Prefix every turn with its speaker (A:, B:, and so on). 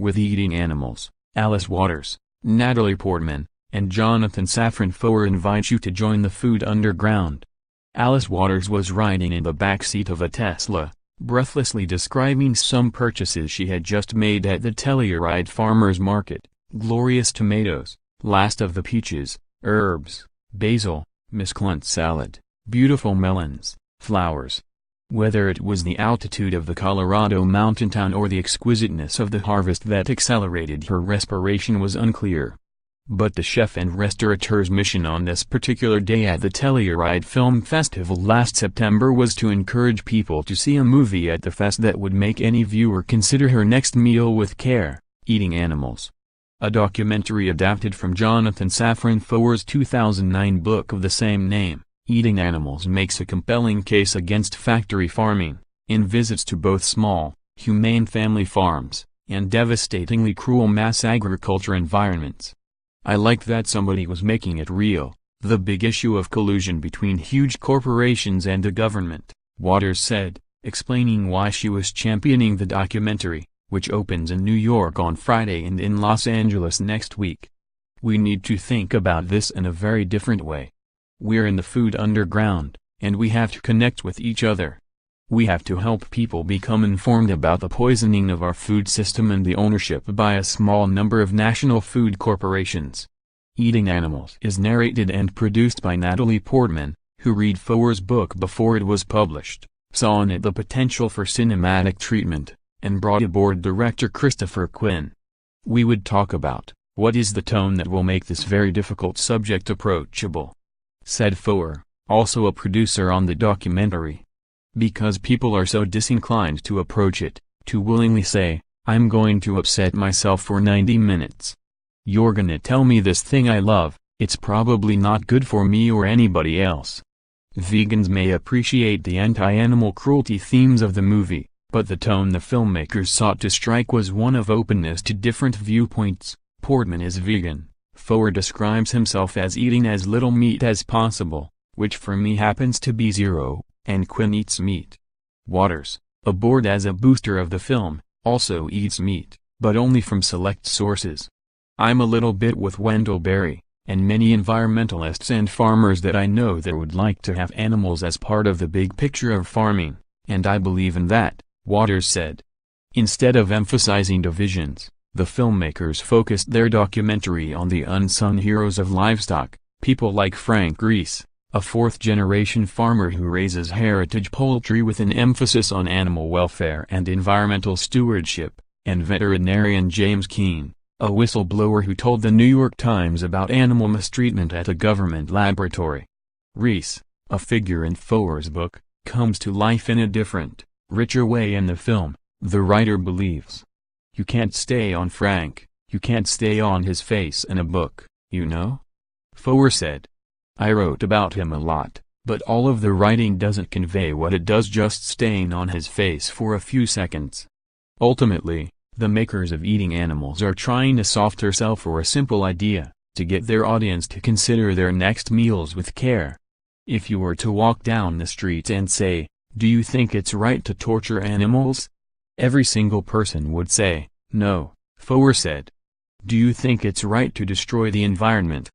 A: with eating animals. Alice Waters, Natalie Portman, and Jonathan Safran-Foer invite you to join the food underground. Alice Waters was riding in the backseat of a Tesla, breathlessly describing some purchases she had just made at the Telluride Farmers Market: glorious tomatoes, last of the peaches, herbs, basil, mesclun salad, beautiful melons, flowers. Whether it was the altitude of the Colorado mountain town or the exquisiteness of the harvest that accelerated her respiration was unclear. But the chef and restaurateur's mission on this particular day at the Telluride Film Festival last September was to encourage people to see a movie at the fest that would make any viewer consider her next meal with care: eating animals. A documentary adapted from Jonathan Safran-Foer's 2009 book of the same name, Eating Animals, makes a compelling case against factory farming, in visits to both small, humane family farms, and devastatingly cruel mass agriculture environments. I liked that somebody was making it real, the big issue of collusion between huge corporations and the government, Waters said, explaining why she was championing the documentary, which opens in New York on Friday and in Los Angeles next week. We need to think about this in a very different way. We're in the food underground, and we have to connect with each other. We have to help people become informed about the poisoning of our food system and the ownership by a small number of national food corporations. Eating Animals is narrated and produced by Natalie Portman, who read Foer's book before it was published, saw in it the potential for cinematic treatment, and brought aboard director Christopher Quinn. We would talk about, what is the tone that will make this very difficult subject approachable, said Foer, also a producer on the documentary. Because people are so disinclined to approach it, to willingly say, I'm going to upset myself for 90 minutes. You're gonna tell me this thing I love, it's probably not good for me or anybody else. Vegans may appreciate the anti-animal cruelty themes of the movie, but the tone the filmmakers sought to strike was one of openness to different viewpoints. Portman is vegan. Foer describes himself as eating as little meat as possible, which for me happens to be zero. And Quinn eats meat. Waters, aboard as a booster of the film, also eats meat, but only from select sources. I'm a little bit with Wendell Berry, and many environmentalists and farmers that I know that would like to have animals as part of the big picture of farming, and I believe in that, Waters said. Instead of emphasizing divisions, the filmmakers focused their documentary on the unsung heroes of livestock, people like Frank Reese, a fourth-generation farmer who raises heritage poultry with an emphasis on animal welfare and environmental stewardship, and veterinarian James Keene, a whistleblower who told the New York Times about animal mistreatment at a government laboratory. Reese, a figure in Foer's book, comes to life in a different, richer way in the film, the writer believes. You can't stay on Frank, you can't stay on his face in a book, you know? Foer said. I wrote about him a lot, but all of the writing doesn't convey what it does just staying on his face for a few seconds. Ultimately, the makers of Eating Animals are trying to softer sell for a simple idea, to get their audience to consider their next meals with care. If you were to walk down the street and say, do you think it's right to torture animals? Every single person would say, no, Foer said. Do you think it's right to destroy the environment?